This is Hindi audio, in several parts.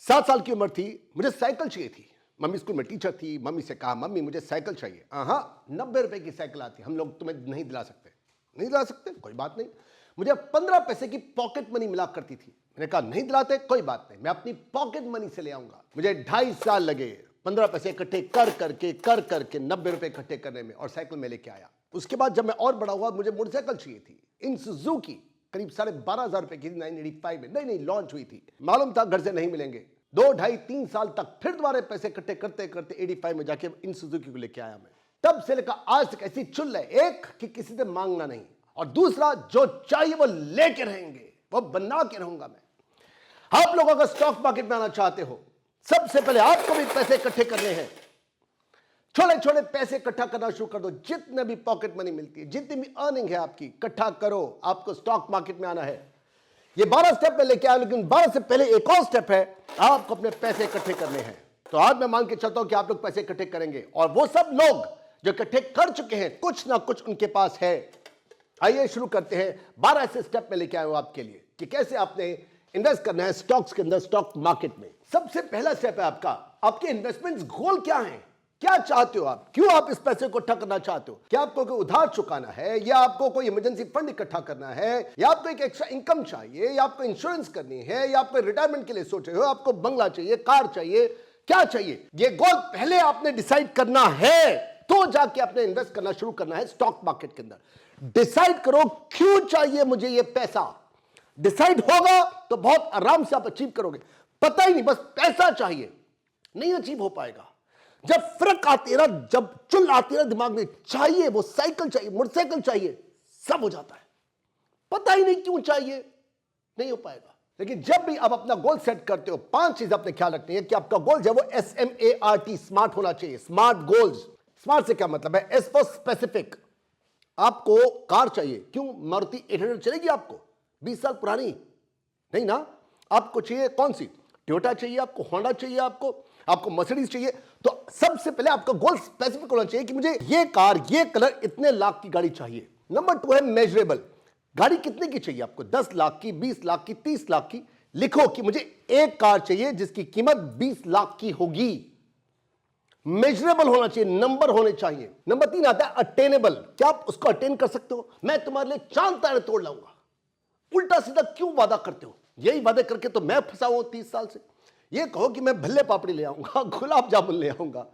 7 साल की उम्र थी, मुझे साइकिल चाहिए थी। मम्मी स्कूल में टीचर थी। मम्मी से कहा, मम्मी मुझे साइकिल चाहिए। हाँ, 90 रुपए की साइकिल आती, हम लोग तुम्हें नहीं दिला सकते। नहीं दिला सकते, कोई बात नहीं। मुझे 15 पैसे की पॉकेट मनी मिला करती थी। मैंने कहा नहीं दिलाते, कोई बात नहीं, मैं अपनी पॉकेट मनी से ले आऊंगा। मुझे 2.5 साल लगे 15 पैसे इकट्ठे कर करके 90 रुपए इकट्ठे करने में, और साइकिल में लेके आया। उसके बाद जब मैं और बड़ा हुआ, मुझे मोटरसाइकिल चाहिए थी, इन सुजुकी, करीब 12,500 रुपए की, 985 में नई लॉन्च हुई थी। मालूम था घर से नहीं मिलेंगे। 2, 2.5, 3 साल तक फिर दोबारा पैसे इकट्ठे करते करते 85 में जाके इन सुजुकी को लेके आया मैं। तब से लेकर आज तक ऐसी चुल है, एक कि किसी से मांगना नहीं, और दूसरा जो चाहिए वो लेके रहेंगे, वो बना के रहूंगा मैं। आप लोग अगर स्टॉक मार्केट में आना चाहते हो, सबसे पहले आपको भी पैसे इकट्ठे करने हैं। छोटे छोटे पैसे इकट्ठा करना शुरू कर दो। जितने भी पॉकेट मनी मिलती है, जितनी भी अर्निंग है आपकी, इकट्ठा करो। आपको स्टॉक मार्केट में आना है। ये 12 स्टेप में लेके आया, लेकिन 12 से पहले एक और स्टेप है, आपको अपने पैसे इकट्ठे करने हैं। तो आज मैं मान के चलता हूं कि आप लोग पैसे इकट्ठे करेंगे, और वो सब लोग जो इकट्ठे कर चुके हैं, कुछ ना कुछ उनके पास है। आइए शुरू करते हैं। 12 ऐसे स्टेप में लेके आया हूं आपके लिए कि कैसे आपने इन्वेस्ट करना है स्टॉक्स के अंदर, स्टॉक मार्केट में। सबसे पहला स्टेप है आपका, आपके इन्वेस्टमेंट्स गोल क्या है, क्या चाहते हो आप, क्यों आप इस पैसे को इकट्ठा करना चाहते हो। क्या आपको कोई उधार चुकाना है, या आपको कोई इमरजेंसी फंड इकट्ठा करना है, या आपको एक एक्स्ट्रा इनकम चाहिए, या आपको इंश्योरेंस करनी है, या आपको रिटायरमेंट के लिए सोच रहे हो, आपको बंगला चाहिए, कार चाहिए, क्या चाहिए, ये गोल पहले आपने डिसाइड करना है, तो जाके आपने इन्वेस्ट करना शुरू करना है स्टॉक मार्केट के अंदर। डिसाइड करो क्यों चाहिए मुझे ये पैसा। डिसाइड होगा तो बहुत आराम से आप अचीव करोगे। पता ही नहीं, बस पैसा चाहिए, नहीं अचीव हो पाएगा। जब फर्क आती है ना, जब चुल आती है ना दिमाग में, चाहिए वो साइकिल चाहिए, मोटरसाइकिल चाहिए, सब हो जाता है। पता ही नहीं क्यों चाहिए, नहीं हो पाएगा। लेकिन जब भी आप अपना गोल सेट करते हो, 5 चीज आपने ख्याल रखनी है कि आपका गोल जो है वो SMART, स्मार्ट होना चाहिए। Smart goals. स्मार्ट से क्या मतलब है? S for specific. आपको कार चाहिए, क्यों? मारुति 800 चलेगी आपको? 20 साल पुरानी नहीं ना। आपको चाहिए कौन सी? टोयोटा चाहिए आपको, होंडा चाहिए आपको मर्सिडीज चाहिए। तो सबसे पहले आपका गोल स्पेसिफिक होना चाहिए कि मुझे ये कार, ये कलर, इतने लाख की गाड़ी चाहिए। नंबर 2 है मेजरेबल। गाड़ी कितने की चाहिए आपको? 10 लाख की, 20 लाख की, 30 लाख की। लिखो कि मुझे एक कार चाहिए जिसकी कीमत 20 लाख की होगी। मेजरेबल होना चाहिए, नंबर होने चाहिए। नंबर 3 आता है अटेनेबल। क्या आप उसको अटेन कर सकते हो? मैं तुम्हारे लिए चांद तारे तोड़ लाऊंगा। उल्टा सीधा क्यों वादा करते हो? यही वादे करके तो मैं फंसा हूं 30 साल से। ये कहो कि मैं भल्ले पापड़ी ले आऊंगा, गुलाब जामुन ले आऊंगा।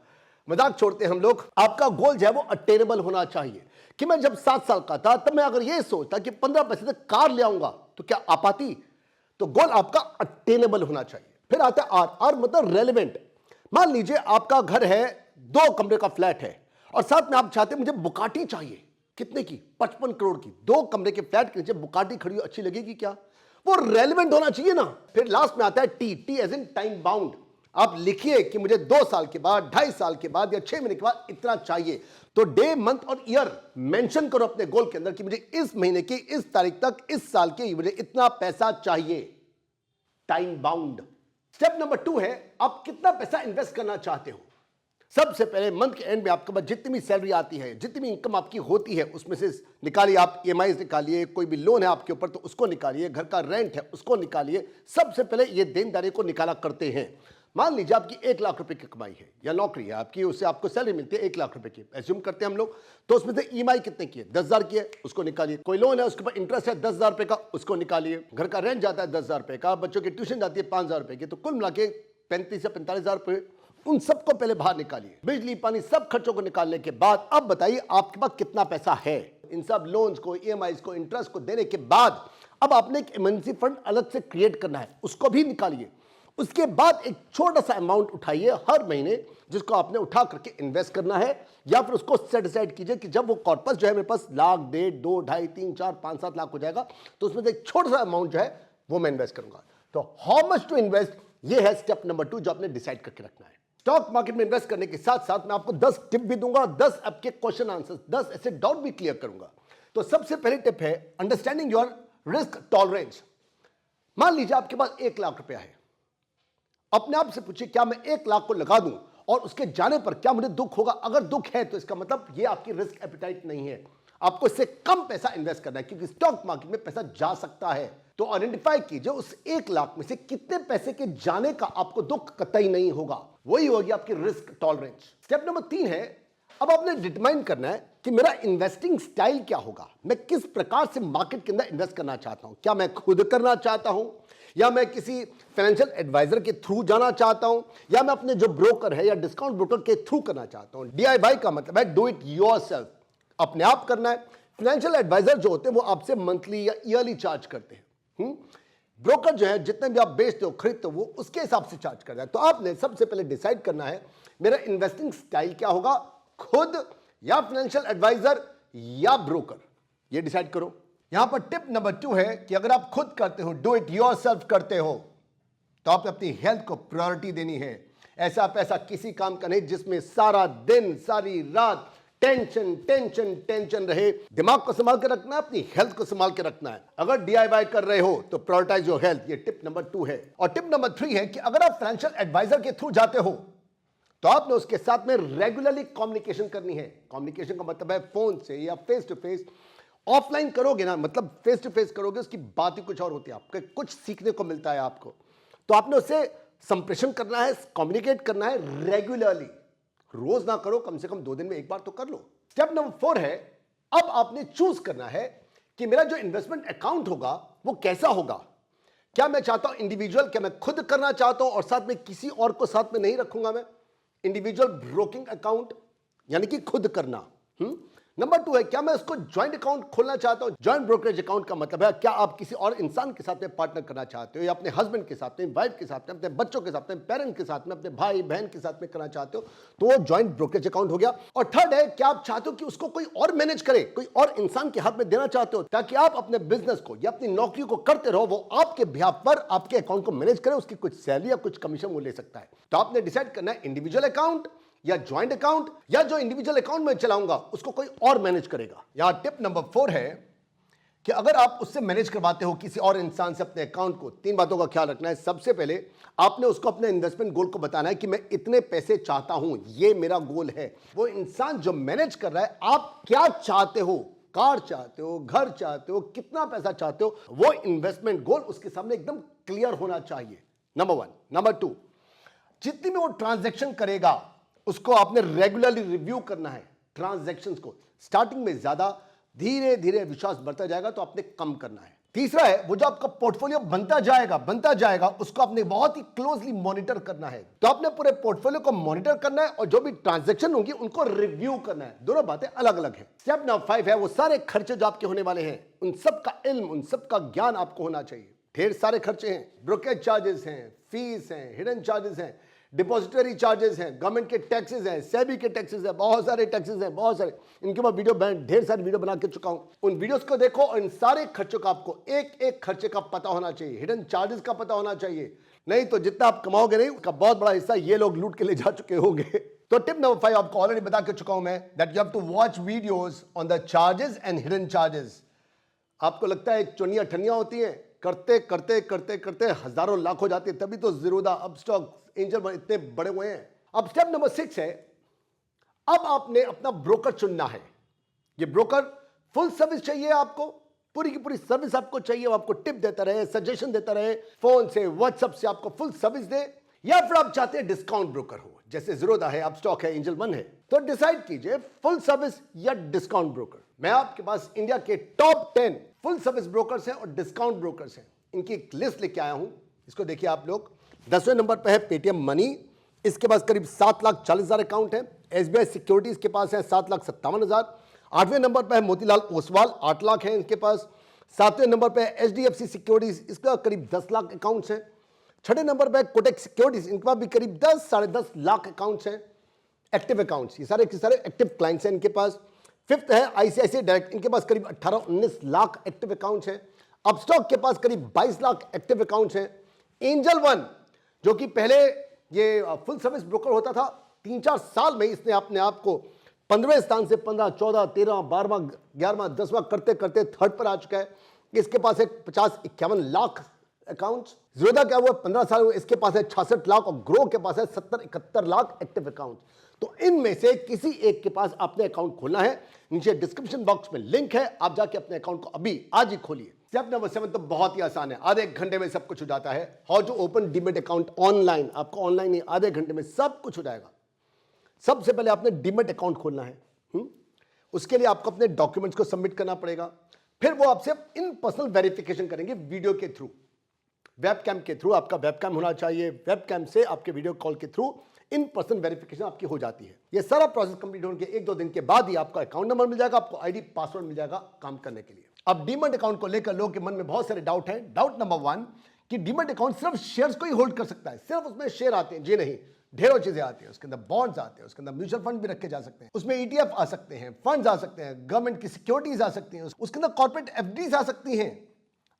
मजाक छोड़ते हैं हम लोग। आपका गोल जो है वो अटेनेबल होना चाहिए। कि मैं जब 7 साल का था, तब मैं अगर ये सोचता कि 15 पैसे से कार ले आऊंगा, तो क्या आ पाती? तो गोल आपका अटेनेबल होना चाहिए। फिर आता है आर मतलब रेलिवेंट। मान लीजिए आपका घर है, 2 कमरे का फ्लैट है, और साथ में आप चाहते हैं मुझे बुगाटी चाहिए। कितने की? 55 करोड़ की। 2 कमरे के फ्लैट के नीचे बुगाटी खड़ी हो, अच्छी लगेगी क्या? वो रेलेवेंट होना चाहिए ना। फिर लास्ट में आता है T as in time bound. आप लिखिए कि मुझे 2 साल के बाद, 2.5 साल के बाद, या 6 महीने के बाद इतना चाहिए। तो डे, मंथ और ईयर मेंशन करो अपने गोल के अंदर कि मुझे इस महीने की इस तारीख तक, इस साल के मुझे इतना पैसा चाहिए। Time bound. स्टेप नंबर 2 है, आप कितना पैसा इन्वेस्ट करना चाहते हो। सबसे पहले मंथ के एंड में आपके पास जितनी भी सैलरी आती है, जितनी भी इनकम आपकी होती है, उसमें से निकालिए। आप EMI निकालिए, कोई भी लोन है आपके ऊपर तो उसको निकालिए, घर का रेंट है उसको निकालिए। सबसे पहले ये देनदारी को निकाला करते हैं। मान लीजिए आपकी 1 लाख रुपए की कमाई है, या नौकरी है आपकी, उससे आपको सैलरी मिलती है 1 लाख रुपए की, एज्यूम करते हैं हम लोग। तो उसमें से EMI कितने की है? 10,000 की है, उसको निकालिए। कोई लोन है उसके ऊपर इंटरेस्ट है 10,000 रुपए का, उसको निकालिए। घर का रेंट जाता है 10,000 रुपए का, बच्चों की ट्यूशन जाती है 5,000 रुपए की, तो कुल मिला के 35 से 45,000 रुपए, उन सबको पहले बाहर निकालिए। बिजली पानी सब खर्चों को निकालने के बाद अब बताइए आपके पास कितना पैसा है। इन सब लोन्स को, EMI को, इंटरेस्ट को देने के बाद अब आपने एक इमरजेंसी फंड अलग से क्रिएट करना है, उसको भी निकालिए। उसके बाद एक छोटा सा अमाउंट उठाइए हर महीने, जिसको आपने उठा करके इन्वेस्ट करना है, या फिर उसको सेट डिसाइड कीजिए कि जब वो कॉर्पस जो है मेरे पास लाख, 1.5, 2, 2.5, 3, 4, 5, 7 लाख हो जाएगा, तो उसमें से एक छोटा सा अमाउंट जो है वो मैं इन्वेस्ट करूंगा। तो हाउ मच टू इन्वेस्ट, ये है स्टेप नंबर 2 जो आपने डिसाइड करके रखना है। स्टॉक मार्केट में इन्वेस्ट करने के साथ साथ मैं आपको 10 टिप भी दूंगा, 10 आपके क्वेश्चन आंसर, 10 ऐसे डाउट भी क्लियर करूंगा। तो सबसे पहली टिप है अंडरस्टैंडिंग योर रिस्क टॉलरेंस। मान लीजिए आपके पास 1 लाख रुपया है। अपने आप से पूछिए, क्या मैं 1 लाख को लगा दूं और उसके जाने पर क्या मुझे दुख होगा? अगर दुख है तो इसका मतलब ये आपकी रिस्क एपिटाइट नहीं है। आपको इससे कम पैसा इन्वेस्ट करना है, क्योंकि स्टॉक मार्केट में पैसा जा सकता है। तो आइडेंटिफाई कीजिए उस 1 लाख में से कितने पैसे के जाने का आपको दुख कतई नहीं होगा, वही होगी आपकी रिस्क टॉलरेंस। स्टेप नंबर 3 है, अब आपने डिटरमाइन करना है कि मेरा इन्वेस्टिंग स्टाइल क्या होगा, मैं किस प्रकार से मार्केट के अंदर इन्वेस्ट करना चाहता हूं। क्या मैं खुद करना चाहता हूं, या मैं किसी फाइनेंशियल एडवाइजर के थ्रू जाना चाहता हूं, या मैं अपने जो ब्रोकर है या डिस्काउंट ब्रोकर के थ्रू करना चाहता हूं। DIY का मतलब है डू इट योरसेल्फ, अपने आप करना है। फाइनेंशियल एडवाइजर जो होते हैं वो आपसे मंथली या ईयरली चार्ज करते हैं। ब्रोकर जो है जितने भी आप बेचते हो खरीदते हो वो उसके हिसाब से चार्ज करता है। तो आपने सबसे पहले डिसाइड करना है मेरा इन्वेस्टिंग स्टाइल क्या होगा, खुद या फाइनेंशियल एडवाइजर या ब्रोकर, ये डिसाइड करो। यहां पर टिप नंबर 2 है कि अगर आप खुद करते हो, डू इट योरसेल्फ करते हो, तो आप अपनी हेल्थ को प्रायोरिटी देनी है। ऐसा पैसा किसी काम का नहीं जिसमें सारा दिन सारी रात टेंशन टेंशन टेंशन रहे। दिमाग को संभाल के रखना है, अपनी हेल्थ को संभाल के रखना है। अगर DIY कर रहे हो तो प्रायोरिटाइज योर हेल्थ, ये टिप नंबर 2 है। और टिप नंबर 3 है कि अगर आप फाइनेंशियल एडवाइजर के थ्रू जाते हो तो आपने उसके साथ में रेगुलरली कम्युनिकेशन करनी है। कम्युनिकेशन का मतलब है फोन से या फेस टू फेस। ऑफलाइन करोगे ना, मतलब फेस टू फेस करोगे, उसकी बात ही कुछ और होती है, आपको कुछ सीखने को मिलता है आपको। तो आपने उससे संप्रेषण करना है, कम्युनिकेट करना है रेगुलरली। रोज ना करो, कम से कम 2 दिन में एक बार तो कर लो। स्टेप नंबर 4 है, अब आपने चूज करना है कि मेरा जो इन्वेस्टमेंट अकाउंट होगा वो कैसा होगा। क्या मैं चाहता हूं इंडिविजुअल, क्या मैं खुद करना चाहता हूं और साथ में किसी और को साथ में नहीं रखूंगा मैं, इंडिविजुअल ब्रोकिंग अकाउंट यानी कि खुद करना। नंबर 2 है, क्या मैं उसको ज्वाइंट अकाउंट खोलना चाहता हूं। ज्वाइंट ब्रोकरेज अकाउंट का मतलब है क्या आप किसी और इंसान के साथ में पार्टनर करना चाहते हो, या अपने हस्बैंड के साथ में, वाइफ के साथ में, अपने बच्चों के साथ में, पेरेंट के साथ में, अपने भाई बहन के साथ में करना चाहते हो, तो वो ज्वाइंट ब्रोकरेज अकाउंट हो गया। और थर्ड है, क्या आप चाहते हो कि उसको कोई और मैनेज करे, कोई और इंसान के हाथ में देना चाहते हो ताकि आप अपने बिजनेस को या अपनी नौकरी को करते रहो, वो आपके बिहाफ पर आपके अकाउंट को मैनेज करे, उसकी कुछ सैलरी या कुछ कमीशन वो ले सकता है। तो आपने डिसाइड करना है इंडिविजुअल अकाउंट या ज्वाइंट अकाउंट, या जो इंडिविजुअल अकाउंट में चलाऊंगा उसको कोई और मैनेज करेगा। यहां टिप नंबर 4 है कि अगर आप उससे मैनेज करवाते हो किसी और इंसान से अपने अकाउंट को, 3 बातों का ख्याल रखना है। सबसे पहले आपने उसको अपने इन्वेस्टमेंट गोल को बताना है कि मैं इतने पैसे चाहता हूं, ये मेरा गोल है। वो इंसान जो मैनेज कर रहा है, आप क्या चाहते हो, कार चाहते हो, घर चाहते हो, कितना पैसा चाहते हो, वो इन्वेस्टमेंट गोल उसके सामने एकदम क्लियर होना चाहिए। नंबर 1। नंबर 2, जितनी में वो ट्रांजैक्शन करेगा उसको आपने रेगुलरली रिव्यू करना है। ट्रांजैक्शंस को स्टार्टिंग में ज्यादा, धीरे धीरे विश्वास बढ़ता जाएगा तो आपने कम करना है। तीसरा है, वो जो आपका पोर्टफोलियो बनता जाएगा उसको आपने बहुत ही क्लोजली मॉनिटर करना है। तो आपने पूरे पोर्टफोलियो को मॉनिटर करना है और जो भी ट्रांजैक्शन होंगी उनको रिव्यू करना है। दोनों बातें अलग अलग है। स्टेप नंबर 5 है, वो सारे खर्चे जो आपके होने वाले हैं उन सब का इल्म, उन सब का ज्ञान आपको होना चाहिए। ढेर सारे खर्चे हैं, ब्रोकरेज चार्जेस हैं, फीस हैं, हिडन चार्जेस हैं, डिपॉजिटरी चार्जेस हैं, गवर्नमेंट के टैक्सेस हैं, सेबी के टैक्सेस हैं, बहुत सारे टैक्सेस हैं, बहुत सारे। इनके मैं वीडियो ढेर सारी वीडियो बना के चुका हूं। उन वीडियोस को देखो और इन सारे खर्चों का आपको एक एक खर्चे का पता होना चाहिए, हिडन चार्जेस का पता होना चाहिए। नहीं तो जितना आप कमाओगे नहीं, उसका बहुत बड़ा हिस्सा ये लोग लूट के ले जा चुके होंगे। तो टिप नंबर 5 आपको ऑलरेडी बता के चुका हूं मैं, that you have to watch videos on the charges and hidden charges. आपको लगता है चुनिया ठनिया होती है, करते करते करते करते हजारों लाख हो जाती है, तभी तो जीरोधा, अपस्टॉक, एंजल इतने बड़े हुए हैं। अब स्टेप नंबर 6 है, अब आपने अपना ब्रोकर चुनना है। ये ब्रोकर फुल सर्विस चाहिए आपको, पूरी की पूरी सर्विस आपको चाहिए, वो आपको टिप देता रहे, सजेशन देता रहे, फोन से व्हाट्सएप से आपको फुल सर्विस दे, या फिर आप चाहते हैं डिस्काउंट ब्रोकर हो, जैसे जीरोधा है, अपस्टॉक है, एंजल वन है। तो डिसाइड कीजिए फुल सर्विस या डिस्काउंट ब्रोकर। मैं आपके पास इंडिया के टॉप 10 फुल सर्विस ब्रोकर्स हैं और डिस्काउंट ब्रोकर्स हैं, इनकी एक लिस्ट लेके आया हूं। इसको देखिए आप लोग। 10वें नंबर पर है पेटीएम मनी, इसके पास करीब 7,40,000 अकाउंट है। SBI सिक्योरिटीज के पास है 7,57,000। 8वें नंबर पर है मोतीलाल ओसवाल, 8 लाख है इनके पास। 7वें नंबर पर है HDFC सिक्योरिटीज, इसका करीब 10 लाख अकाउंट्स हैं। 6ठे नंबर पर कोटक सिक्योरिटीज, इनके पास भी करीब 10 साढ़े 10 लाख अकाउंट्स हैं, एक्टिव अकाउंट्स, ये सारे के सारे एक्टिव क्लाइंट्स हैं इनके पास। 5th है ICICI डायरेक्ट, इनके पास करीब 18-19 लाख एक्टिव अकाउंट्स हैं। अपस्टॉक के पास करीब 22 लाख एक्टिव अकाउंट्स हैं। एंजल वन, जो कि पहले ये फुल सर्विस ब्रोकर होता था, 3-4 साल में इसने अपने आप को 15वें स्थान से 15, 14, 13, 12वां, 11वां, 10वां करते करते थर्ड पर आ चुका है। इसके पास है 50-51 लाख अकाउंट्स। जीरोधा क्या हुआ, 15 साल हुए, इसके पास है 66 लाख, और ग्रो के पास है 70-71 लाख एक्टिव अकाउंट। तो इनमें से किसी एक के पास अपने अकाउंट खोलना है। नीचे डिस्क्रिप्शन बॉक्स में लिंक है, आप जाके अपने अकाउंट को अभी आज ही खोलिए। स्टेप नंबर 7 तो बहुत ही आसान है, आधे एक घंटे में सब कुछ हो जाता है। How to open demat account online. आपको ऑनलाइन ही आधे घंटे में सब कुछ हो जाएगा। सबसे पहले आपने डीमैट अकाउंट खोलना है। उसके लिए आपको अपने डॉक्यूमेंट्स को सबमिट करना पड़ेगा। फिर वो आपसे इन पर्सनल वेरिफिकेशन करेंगे वीडियो के थ्रू, वेबकैम के थ्रू। आपका वेबकैम होना चाहिए, वेबकैम से आपके वीडियो कॉल के थ्रू इन पर्सन वेरिफिकेशन आपकी हो जाती है। ये सारा प्रोसेस कंप्लीट होने के 1-2 दिन के बाद ही आपका अकाउंट नंबर मिल जाएगा, आपको आईडी पासवर्ड मिल जाएगा काम करने के लिए। अब डीमैट अकाउंट को लेकर लोगों के मन में बहुत सारे डाउट हैं। डाउट नंबर 1 कि डीमैट अकाउंट सिर्फ शेयर्स को ही होल्ड कर सकता है, सिर्फ उसमें शेयर आते हैं। जी नहीं, ढेरों चीजें आती हैं। उसके अंदर बॉन्ड्स आते हैं, उसके अंदर म्यूचुअल फंड भी रखे जा सकते हैं, उसमें ईटीएफ आ सकते हैं, फंड्स आ सकते हैं, गवर्नमेंट की सिक्योरिटीज आ सकती हैं, उसके अंदर कॉर्पोरेट एफडीज आ सकती हैं,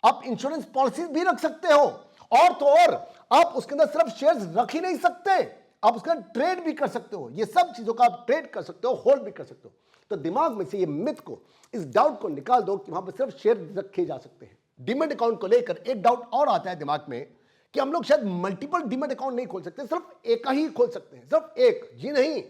आप इंश्योरेंस पॉलिसीज भी रख सकते हो। और तो और आप उसके अंदर सिर्फ शेयर्स रख ही नहीं सकते, आप उसका ट्रेड भी कर सकते हो। ये सब चीजों का आप ट्रेड कर सकते हो, होल्ड भी कर सकते हो। तो दिमाग में से ये मिथ को, इस डाउट को निकाल दो कि वहां पर सिर्फ शेयर रखे जा सकते हैं। डीमैट अकाउंट को लेकर एक डाउट और आता है दिमाग में कि हम लोग शायद मल्टीपल डीमैट अकाउंट नहीं खोल सकते, सिर्फ एक ही खोल सकते हैं, सिर्फ एक। जी नहीं,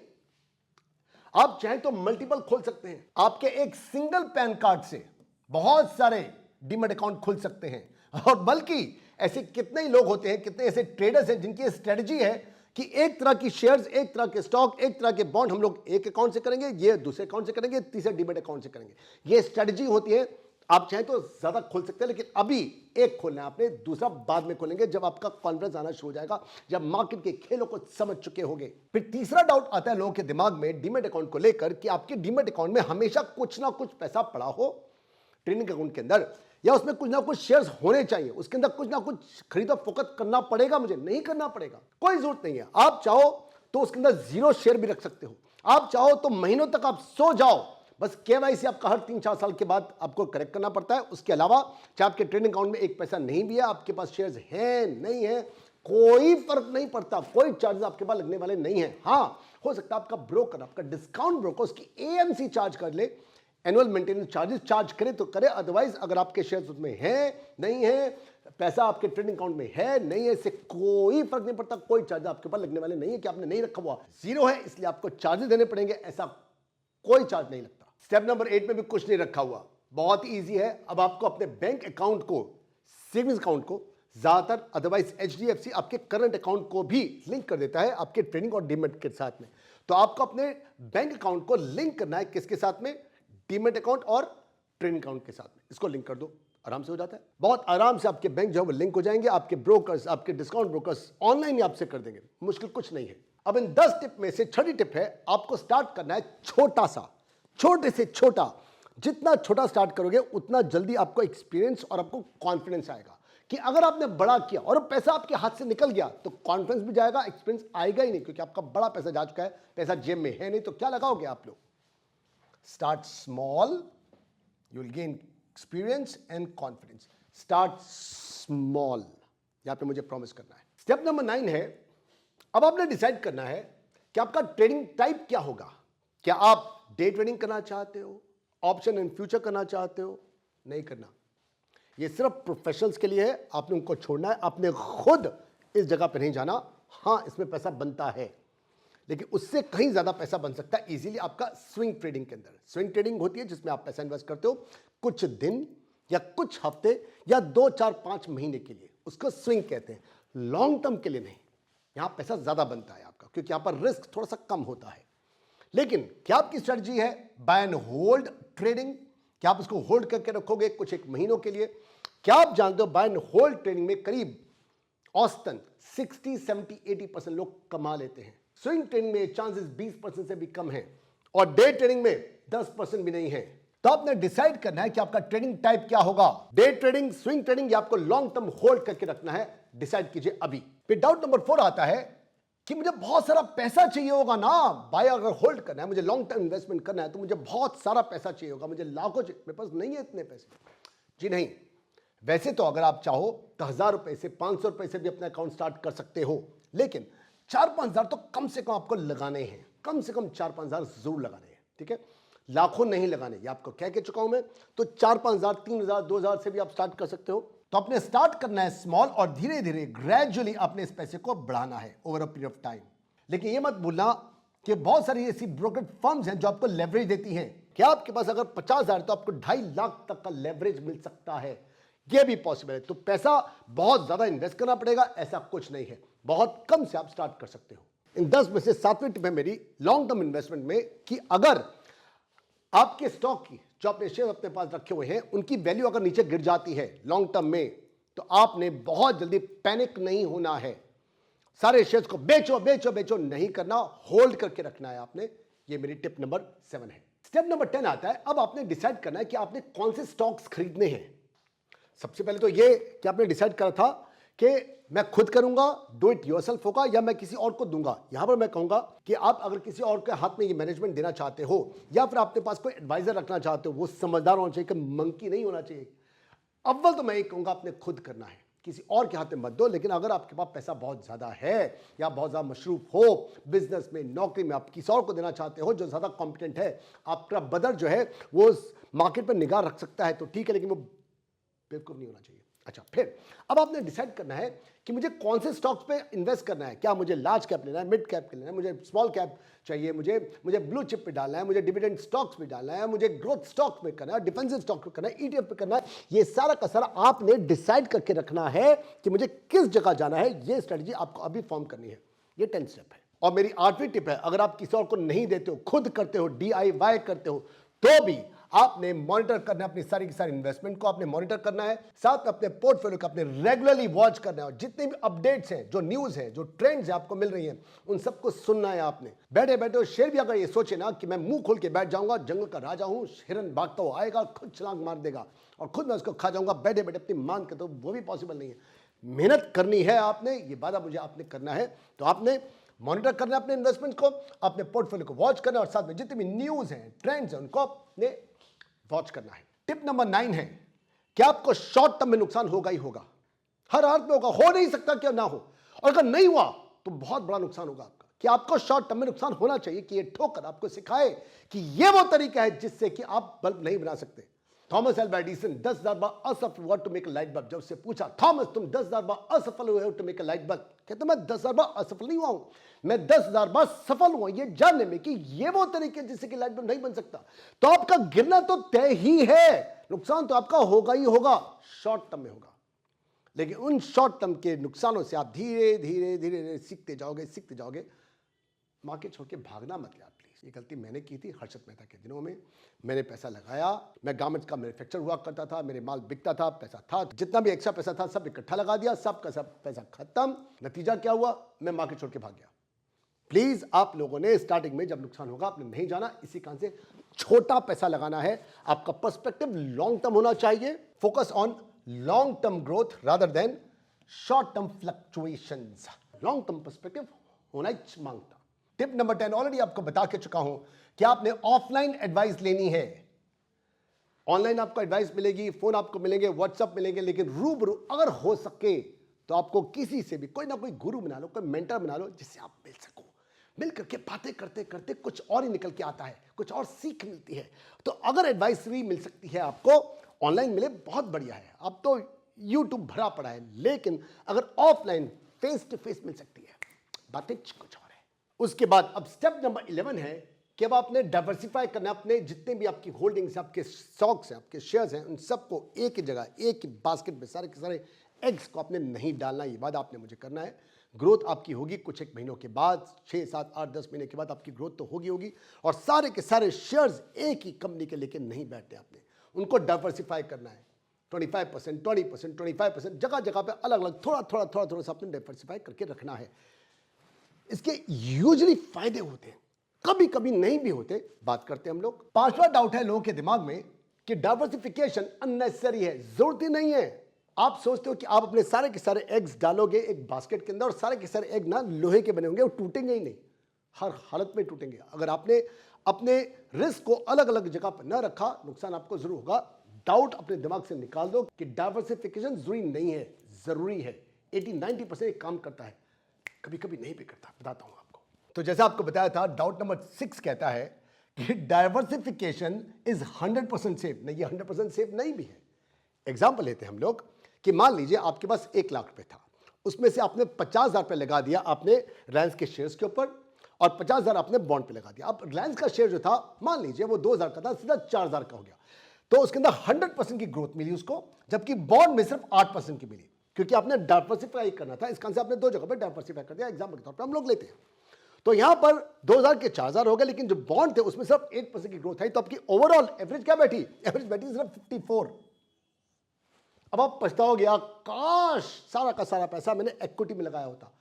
आप चाहें तो मल्टीपल खोल सकते हैं। आपके एक सिंगल पैन कार्ड से बहुत सारे डीमैट अकाउंट खुल सकते हैं। और बल्कि ऐसे कितने ही लोग होते हैं, कितने ऐसे ट्रेडर्स हैं जिनकी स्ट्रेटजी है कि एक तरह की शेयर्स, एक तरह के स्टॉक, एक तरह के बॉन्ड हम लोग एक अकाउंट से करेंगे, ये दूसरे अकाउंट से करेंगे, तीसरे डीमैट अकाउंट से करेंगे। ये स्ट्रेटजी होती है। आप चाहें तो ज्यादा खोल सकते हैं, लेकिन अभी एक खोलना है आपने, दूसरा बाद में खोलेंगे जब आपका कॉन्फिडेंस आना शुरू हो जाएगा, जब मार्केट के खेलों को समझ चुके होंगे। फिर तीसरा डाउट आता है लोगों के दिमाग में डीमैट अकाउंट को लेकर कि आपके डीमैट अकाउंट में हमेशा कुछ ना कुछ पैसा पड़ा हो ट्रेडिंग अकाउंट के अंदर, या उसमें कुछ ना कुछ शेयर्स होने चाहिए, उसके अंदर कुछ ना कुछ खरीदो फोकस करना पड़ेगा। मुझे नहीं करना पड़ेगा, कोई जरूरत नहीं है। आप चाहो तो उसके अंदर 0 शेयर भी रख सकते हो। आप चाहो तो महीनों तक आप सो जाओ, बस केवाईसी आपका हर 3-4 साल के बाद आपको करेक्ट करना पड़ता है। उसके अलावा चाहे आपके ट्रेडिंग अकाउंट में एक पैसा नहीं भी है, आपके पास शेयर्स हैं नहीं है, कोई फर्क नहीं पड़ता, कोई चार्जेस आपके पास लगने वाले नहीं है। हाँ, हो सकता है आपका ब्रोकर, आपका डिस्काउंट ब्रोकर उसकी एएमसी चार्ज कर ले, एनुअल मेंटेनेंस चार्जेस चार्ज करे तो करे। अदरवाइज अगर आपके शेयर्स उसमें है नहीं है, पैसा आपके ट्रेडिंग अकाउंट में है नहीं है, इससे कोई फर्क नहीं पड़ता, कोई चार्ज आपके पास लगने वाले नहीं है कि आपने नहीं रखा हुआ। 0 है इसलिए आपको चार्जेस देने पड़ेंगे, ऐसा कोई चार्ज नहीं लगता। स्टेप नंबर 8 में भी कुछ नहीं रखा हुआ, बहुत ही ईजी है। अब आपको अपने बैंक अकाउंट को, सेविंग्स अकाउंट को ज्यादातर, अदरवाइज एचडीएफसी आपके करंट अकाउंट को भी लिंक कर देता है आपके ट्रेडिंग और डीमैट के साथ में। तो आपको अपने बैंक अकाउंट को लिंक करना है, किसके साथ में? डीमैट अकाउंट और ट्रेडिंग अकाउंट के साथ में। इसको लिंक कर दो, आराम से हो जाता है। बहुत आराम से आपके बैंक जो है वो लिंक हो जाएंगे। आपके ब्रोकर्स, आपके डिस्काउंट ब्रोकर्स ऑनलाइन ही आपसे कर देंगे, मुश्किल कुछ नहीं है। अब इन 10 टिप में से छठी टिप है, आपको स्टार्ट करना है छोटा सा, छोटे से छोटा। जितना छोटा स्टार्ट करोगे उतना जल्दी आपको एक्सपीरियंस और आपको कॉन्फिडेंस आएगा कि अगर आपने बड़ा किया और पैसा आपके हाथ से निकल गया तो कॉन्फिडेंस भी जाएगा, एक्सपीरियंस आएगा ही नहीं, क्योंकि आपका बड़ा पैसा जा चुका है, पैसा जेब में है नहीं, तो क्या लगाओगे आप लोग? Start small, you will gain experience and confidence. Start small. यहां पे मुझे प्रॉमिस करना है। स्टेप नंबर 9 है, अब आपने डिसाइड करना है कि आपका ट्रेडिंग टाइप क्या होगा। क्या आप डे ट्रेडिंग करना चाहते हो, ऑप्शन एंड फ्यूचर करना चाहते हो? नहीं करना, ये सिर्फ प्रोफेशनल्स के लिए है, आपने उनको छोड़ना है, आपने खुद इस जगह पर नहीं जाना। हाँ, इसमें पैसा बनता है, लेकिन उससे कहीं ज्यादा पैसा बन सकता है इजीली आपका स्विंग ट्रेडिंग के अंदर। स्विंग ट्रेडिंग होती है जिसमें आप पैसा इन्वेस्ट करते हो कुछ दिन या कुछ हफ्ते या 2, 4, 5 महीने के लिए, उसको स्विंग कहते हैं। लॉन्ग टर्म के लिए नहीं, यहां पैसा ज्यादा बनता है आपका, क्योंकि यहां पर रिस्क थोड़ा सा कम होता है। लेकिन क्या आपकी स्ट्रेटजी है बाय एंड होल्ड ट्रेडिंग? क्या आप उसको होल्ड करके रखोगे कुछ एक महीनों के लिए? क्या आप जानते हो बाय एंड होल्ड ट्रेडिंग में करीब औसतन 60, 70, 80% लोग कमा लेते हैं। स्विंग ट्रेडिंग में चांसेस 20% से भी कम है, और डे ट्रेडिंग में 10% भी नहीं है। तो आपने डिसाइड करना है कि आपका ट्रेडिंग टाइप क्या होगा, डे ट्रेडिंग, स्विंग ट्रेडिंग, या आपको लॉन्ग टर्म होल्ड करके रखना है। डिसाइड कीजिए अभी। फिर डाउट नंबर 4 आता है कि मुझे बहुत सारा पैसा चाहिए होगा ना, बाय अगर होल्ड करना है, मुझे लॉन्ग टर्म इन्वेस्टमेंट करना है तो मुझे बहुत सारा पैसा चाहिए होगा, मुझे लाखों चाहिए, मेरे पास नहीं है इतने पैसे। जी नहीं, वैसे तो अगर आप चाहो तो 1000 रुपए से, 500 रुपए से भी अपना अकाउंट स्टार्ट कर सकते हो, लेकिन 4-5 हजार तो कम से कम आपको लगाने हैं, कम से कम 4-5 हजार जरूर लगाने हैं, ठीक है? लाखों नहीं लगाने, ये आपको कह के चुका हूं मैं। तो 4-5 हजार, 3 हजार, 2 हजार से भी आप स्टार्ट कर सकते हो। तो आपने स्टार्ट करना है स्मॉल, और धीरे धीरे ग्रेजुअली आपने इस पैसे को बढ़ाना है over a period of time. लेकिन ये मत भूलना कि बहुत सारी ऐसी ब्रोकरेज फर्म्स हैं जो आपको लेवरेज देती हैं कि आपके पास अगर 50,000 तो आपको 2.5 लाख तक का लेवरेज मिल सकता है। यह भी पॉसिबल है। तो पैसा बहुत ज्यादा इन्वेस्ट करना पड़ेगा ऐसा कुछ नहीं है, बहुत कम से आप स्टार्ट कर सकते हो। इन 10 में से 7वीं टिप है मेरी लॉन्ग टर्म इन्वेस्टमेंट में कि अगर आपके स्टॉक की जो आपने शेयर अपने पास रखे हुए हैं उनकी वैल्यू अगर नीचे गिर जाती है लॉन्ग टर्म में, तो आपने बहुत जल्दी पैनिक नहीं होना है। सारे शेयर्स को बेचो बेचो बेचो नहीं करना, होल्ड करके रखना है आपने। ये मेरी टिप नंबर 7 है। स्टेप नंबर 10 आता है, अब आपने डिसाइड करना है कि आपने कौन से स्टॉक्स खरीदने हैं। सबसे पहले तो ये कि आपने डिसाइड करा था कि मैं खुद करूंगा, डू इट योरसेल्फ होगा, या मैं किसी और को दूंगा। यहां पर मैं कहूंगा कि आप अगर किसी और के हाथ में ये मैनेजमेंट देना चाहते हो या फिर आपके पास कोई एडवाइजर रखना चाहते हो, वो समझदार होना चाहिए कि मंकी नहीं होना चाहिए। अव्वल तो मैं ये कहूंगा आपने खुद करना है, किसी और के हाथ में मत दो। लेकिन अगर आपके पास पैसा बहुत ज्यादा है या बहुत ज्यादा मशरूफ हो बिजनेस में, नौकरी में, आप किसी और को देना चाहते हो जो ज्यादा कॉम्पिटेंट है, आपका बदर जो है वो मार्केट पर निगाह रख सकता है, तो ठीक है, लेकिन वो बेवकूफ नहीं होना चाहिए। अच्छा, फिर अब आपने डिसाइड करना है कि मुझे कौन से स्टॉक्स पे इन्वेस्ट करना है। क्या मुझे लार्ज कैप लेना है, मिड कैप लेना है, मुझे स्मॉल कैप चाहिए, मुझे ब्लू चिप पे डालना है, मुझे डिविडेंड स्टॉक्स पे डालना है, मुझे ग्रोथ स्टॉक्स में करना है, डिफेंसिव स्टॉक पे करना है, ईटीएफ पे करना है। ये सारा का सारा आपने डिसाइड करके रखना है कि मुझे किस जगह जाना है। ये स्ट्रेटजी आपको अभी फॉर्म करनी है। ये 10 स्टेप है। और मेरी 8वीं टिप है, अगर आप किसी और को नहीं देते हो, खुद करते हो, DIY करते हो, तो भी आपने मॉनिटर करना है अपनी सारी की सारी इन्वेस्टमेंट को, आपने मॉनिटर करना है, साथ में अपने पोर्टफोलियो को आपने रेगुलरली वॉच करना है। और जितने भी अपडेट्स हैं, जो न्यूज़ है, जो ट्रेंड्स है आपको मिल रही हैं, उन सबको सुनना है आपने। बैठे बैठे शेर भी अगर ये सोचे ना कि मैं मुंह खोल के बैठ जाऊंगा, जंगल का राजा हूं, हिरन भागता हुआ आएगा, खुद छलांग मार देगा और खुद मैं उसको खा जाऊंगा बैठे बैठे अपनी मान के, तो वो भी पॉसिबल नहीं है। मेहनत करनी है आपने, ये वादा मुझे आपने करना है। तो आपने मॉनिटर करना है अपने इन्वेस्टमेंट्स को, अपने पोर्टफोलियो को वॉच करना है, और साथ में जितनी भी न्यूज़ हैं, ट्रेंड्स हैं, उनको आपने वॉच करना है। टिप नंबर 9 है कि आपको शॉर्ट टर्म में नुकसान होगा ही होगा, हर हालत में होगा, हो नहीं सकता कि ना हो। और अगर नहीं हुआ तो बहुत बड़ा नुकसान होगा आपका। कि आपको शॉर्ट टर्म में नुकसान होना चाहिए कि ये ठोकर आपको सिखाए कि ये वो तरीका है जिससे कि आप बल्ब नहीं बना सकते। थॉमस एल्वा एडिसन 10,000 बार असफल हुआ to make a light bulb. जब उससे पूछा, थॉमस तुम 10,000 बार असफल हुए हो to make a light bulb, कहते मैं 10,000 बार असफल नहीं हुआ हूं, मैं 10,000 बार सफल हुआ ये जानने में कि ये वो तरीके जिससे कि लाइट बल्ब नहीं बन सकता। तो आपका गिरना तो तय ही है, नुकसान तो आपका होगा ही होगा, शॉर्ट टर्म में होगा। लेकिन उन शॉर्ट टर्म के नुकसानों से आप धीरे धीरे धीरे धीरे सीखते जाओगे। मार्केट छोड़ के भागना मत यार प्लीज। ये गलती मैंने की थी हर्षद मेहता के दिनों में। मैंने पैसा लगाया, मैं गारमेंट्स का मैन्युफैक्चर हुआ करता था, मेरे माल बिकता था, पैसा था, जितना भी एक्स्ट्रा पैसा था सब इकट्ठा लगा दिया, सब का सब पैसा खत्म। नतीजा क्या हुआ, मैं मार्केट छोड़ के भाग गया। प्लीज आप लोगों ने स्टार्टिंग में जब नुकसान होगा आपने नहीं जाना, इसी कारण से छोटा पैसा लगाना है। आपका पर्सपेक्टिव लॉन्ग टर्म होना चाहिए, focus on long term growth rather than short term fluctuations. Long term perspective होना ही मांगता। टिप नंबर 10 ऑलरेडी आपको बता के चुका हूं कि आपने ऑफलाइन एडवाइस लेनी है। ऑनलाइन आपको एडवाइस मिलेगी, फोन आपको मिलेंगे, व्हाट्सएप मिलेंगे, लेकिन रूबरू अगर हो सके तो आपको किसी से भी कोई ना कोई गुरु बना लो, कोई मेंटर बना लो, जिससे आप मिल सको। मिल करके बातें करते करते कुछ और ही निकल के आता है, कुछ और सीख मिलती है। तो अगर एडवाइस भी मिल सकती है आपको, ऑनलाइन मिले बहुत बढ़िया है। अब तो यूट्यूब भरा पड़ा है, लेकिन अगर ऑफलाइन फेस टू फेस मिल सकती है, बातें कुछ और है। उसके बाद अब स्टेप नंबर 11 है कि अब आपने डाइवर्सिफाई करना, अपने जितने भी आपकी होल्डिंग्स, आपके स्टॉक्स हैं, आपके शेयर्स हैं, उन सबको एक ही जगह, एक ही बास्केट में सारे के सारे एग्स को आपने नहीं डालना। ये बात आपने मुझे करना है। ग्रोथ आपकी होगी कुछ एक महीनों के बाद, 6, 7, 8, 10 महीने के बाद आपकी ग्रोथ तो होगी। और सारे के सारे शेयर्स एक ही कंपनी के लेके नहीं बैठते, आपने उनको डाइवर्सिफाई करना है। 25%, 20%, 25%, जगह जगह पे अलग अलग थोड़ा सा आपने डाइवर्सिफाई करके रखना है। इसके यूजुअली फायदे होते हैं, कभी कभी नहीं भी होते, बात करते हैं हम लोग। 5वां डाउट है लोगों के दिमाग में कि डाइवर्सिफिकेशन अननेसेसरी है, जरूरत ही नहीं है। आप सोचते हो कि आप अपने सारे के सारे एग्स डालोगे एक बास्केट के अंदर और सारे के सारे एग ना लोहे के बने होंगे, वो टूटेंगे ही नहीं, हर हालत में टूटेंगे। अगर आपने अपने रिस्क को अलग अलग जगह पर न रखा, नुकसान आपको जरूर होगा। डाउट अपने दिमाग से निकाल दो कि डाइवर्सिफिकेशन जरूरी नहीं है, जरूरी है। 80-90% एक काम करता है, कभी कभी नहीं भी करता, बताता हूं आपको। तो जैसा आपको बताया था, डाउट नंबर 6 कहता है कि डाइवर्सिफिकेशन इज 100% सेफ। नहीं, ये 100% सेफ नहीं भी है। एग्जाम्पल लेते हैं हम लोग कि मान लीजिए आपके पास 1 लाख रुपए था, उसमें से आपने 50,000 रुपये लगा दिया आपने रिलायंस के शेयर्स के ऊपर, और 50,000 आपने बॉन्ड पे लगा दिया। अब रिलायंस का शेयर जो था, मान लीजिए वो 2,000 का था, सीधा 4,000 का हो गया, तो उसके अंदर 100% की ग्रोथ मिली उसको, जबकि बॉन्ड में सिर्फ 8% की मिली, क्योंकि आपने डाइवर्सिफाई करना था। इसका आपने दो जगह पर डाइवर्सिफाई कर दिया। एग्जाम्पल के तौर पर हम लोग लेते हैं, तो यहां पर 2,000 के 4,000 हो गए, लेकिन जो बॉन्ड थे उसमें सिर्फ 8% की ग्रोथ आई, तो आपकी ओवरऑल एवरेज क्या बैठी? एवरेज बैठी सिर्फ 54। अब आप पछताओगे, काश सारा का सारा पैसा मैंने इक्विटी में लगाया होता।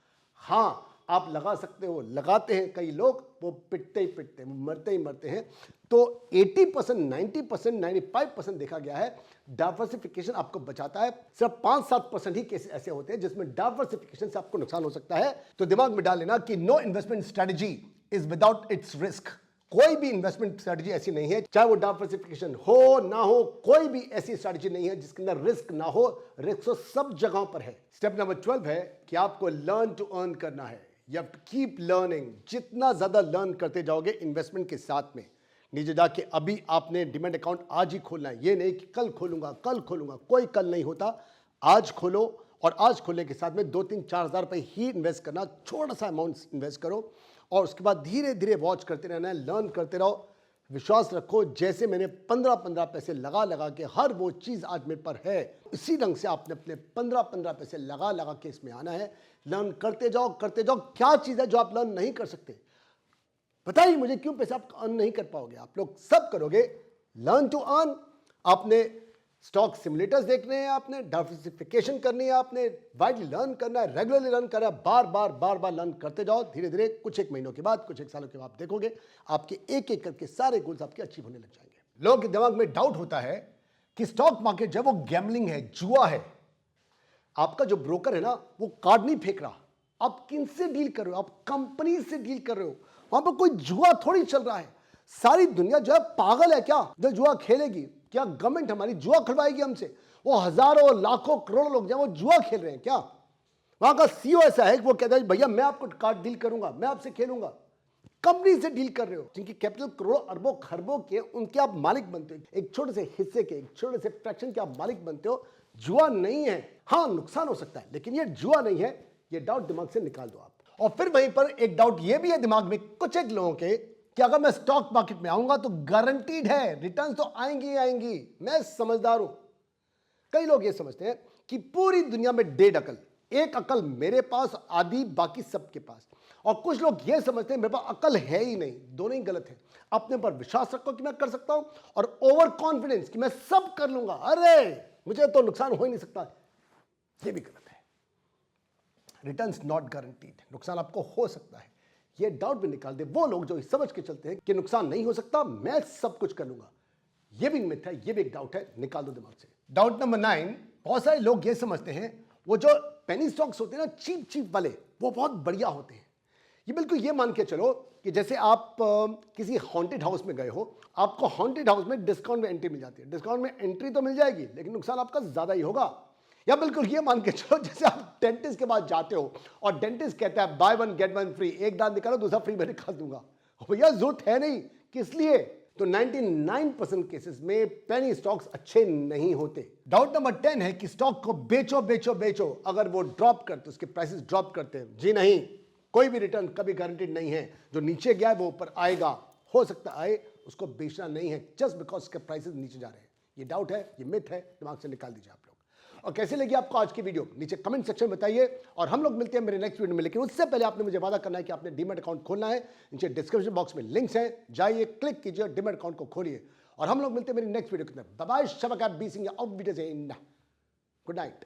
हाँ, आप लगा सकते हो, लगाते हैं कई लोग, वो पिटते ही पिटते हैं, मरते ही मरते हैं। तो 80%, 90%, 95% देखा गया है डाइवर्सिफिकेशन आपको बचाता है। सिर्फ 5-7% ही केस ऐसे होते हैं जिसमें डाइवर्सिफिकेशन से आपको नुकसान हो सकता है। तो दिमाग में डाल लेना कि no investment strategy is without its risk. कोई भी इन्वेस्टमेंट स्ट्रेटजी ऐसी नहीं है, चाहे वो डाइवर्सिफिकेशन हो ना हो, कोई भी ऐसी स्ट्रेटजी नहीं है जिसके अंदर रिस्क ना हो। रिस्क तो सब जगहों पर है। स्टेप नंबर 12 है कि आपको लर्न टू अर्न करना है। You have to keep learning. जितना ज्यादा लर्न करते जाओगे इन्वेस्टमेंट के साथ में, नीचे जाके अभी आपने डिमेट अकाउंट आज ही खोलना है, ये नहीं कि कल खोलूंगा कल खोलूंगा, कोई कल नहीं होता। आज खोलो, और आज खोलने के साथ में 2-3-4 हज़ार रुपए ही इन्वेस्ट करना, छोटा सा अमाउंट इन्वेस्ट करो, और उसके बाद धीरे धीरे वॉच करते रहना है, लर्न करते रहो। विश्वास रखो, जैसे मैंने 15-15 पैसे लगा लगा के हर वो चीज़ आज मेरे पर है, इसी ढंग से आपने अपने 15-15 पैसे लगा लगा के इसमें आना है। लर्न करते जाओ करते जाओ। क्या चीज़ है जो आप लर्न नहीं कर सकते? बताइए मुझे, क्यों पैसे आप अर्न नहीं कर पाओगे? आप लोग सब करोगे। Learn to earn. आपने स्टॉक सिमुलेटर्स देखने हैं, आपने डाइवर्सिफिकेशन करनी है, आपने वाइडली लर्न करना है, रेगुलरली लर्न करना है, बार बार लर्न करते जाओ। धीरे धीरे कुछ एक महीनों के बाद, कुछ एक सालों के बाद देखोगे आपके एक एक करके सारे गोल्स आपके अचीव होने लग जाएंगे। लोगों के दिमाग में डाउट होता है कि स्टॉक मार्केट जब वो गैम्बलिंग है, जुआ है। आपका जो ब्रोकर है ना, वो कार्ड नहीं फेंक रहा। आप किनसे डील कर रहे हो? आप कंपनी से डील कर रहे हो। वहां पर कोई जुआ थोड़ी चल रहा है। सारी दुनिया जो है पागल है क्या जो जुआ खेलेगी? क्या गवर्नमेंट हमारी जुआ खिलवाएगी हमसे? वो हजारों लाखों करोड़ों लोग जो वो जुआ खेल रहे हैं क्या? वहां का सीईओ ऐसा है कि वो कहता है भैया मैं आपको कार्ड डील करूंगा, मैं आपसे खेलूंगा। कंपनी से डील कर रहे हो, जिनकी कैपिटल करोड़ों अरबों खरबों के, उनके आप मालिक बनते हो। एक छोटे से हिस्से के, एक छोटे से फ्रैक्शन के आप मालिक बनते हो। जुआ नहीं है। हाँ, नुकसान हो सकता है, लेकिन ये जुआ नहीं है। ये डाउट दिमाग से निकाल दो आप। और फिर वहीं पर एक डाउट ये भी है दिमाग में कुछ एक लोगों के कि अगर मैं स्टॉक मार्केट में आऊंगा तो गारंटीड है रिटर्न्स तो आएंगी ही आएंगी। मैं समझदार हूं। कई लोग ये समझते हैं कि पूरी दुनिया में 1.5 अकल, एक अकल मेरे पास, आधी बाकी सबके पास। और कुछ लोग ये समझते हैं मेरे पास अकल है ही नहीं। दोनों ही गलत है। अपने पर विश्वास रखो कि मैं कर सकता हूं, और ओवर कॉन्फिडेंस कि मैं सब कर लूंगा, अरे मुझे तो नुकसान हो ही नहीं सकता, ये भी गलत है। Returns not guaranteed. नुकसान आपको हो सकता है। ये डाउट भी निकाल दे वो लोग जो समझ के चलते हैं कि नुकसान नहीं हो सकता, मैं सब कुछ कर लूंगा। ये भी मिथ है, ये भी एक डाउट है, निकाल दो दिमाग से। डाउट नंबर 9, बहुत सारे लोग ये समझते हैं वो जो पेनी स्टॉक्स होते हैं ना, चीप वाले, वो बहुत बढ़िया होते हैं। ये बिल्कुल ये मान के चलो कि जैसे आप किसी हॉन्टेड हाउस में गए हो, आपको हॉन्टेड हाउस में डिस्काउंट में एंट्री मिल जाती है। डिस्काउंट में एंट्री तो मिल जाएगी, लेकिन नुकसान आपका ज्यादा ही होगा। या बिल्कुल ये मान के चलो जैसे आप डेंटिस्ट के पास जाते हो और डेंटिस्ट कहता है बाय 1 गेट 1 फ्री, एक दांत निकालो दूसरा फ्री में निकाल दूंगा। भैया जरूरत है नहीं, किस लिए? तो 99% केसेस में पेनी स्टॉक्स अच्छे नहीं होते। डाउट नंबर 10 है कि स्टॉक को बेचो बेचो बेचो, अगर वो ड्रॉप करते, उसके प्राइसेस ड्रॉप करते हैं। जी नहीं, कोई भी रिटर्न कभी गारंटीड नहीं है। जो नीचे गया है वो ऊपर आएगा, हो सकता आए, उसको बेचना नहीं है जस्ट बिकॉज उसके प्राइसेस नीचे जा रहे हैं। ये डाउट है, ये मिथ है, दिमाग से निकाल दीजिए आप लोग। और कैसे लगी आपको आज की वीडियो नीचे कमेंट सेक्शन में बताइए, और हम लोग मिलते हैं मेरे नेक्स्ट वीडियो में। लेकिन उससे पहले आपने मुझे वादा करना है कि आपने डीमैट अकाउंट खोलना है। नीचे डिस्क्रिप्शन बॉक्स में लिंक्स हैं, जाइए क्लिक कीजिए, डीमैट अकाउंट को खोलिए। और हम लोग मिलते हैं मेरी नेक्स्ट वीडियो के अंदर। Bye bye, Shabak B Singh, good night.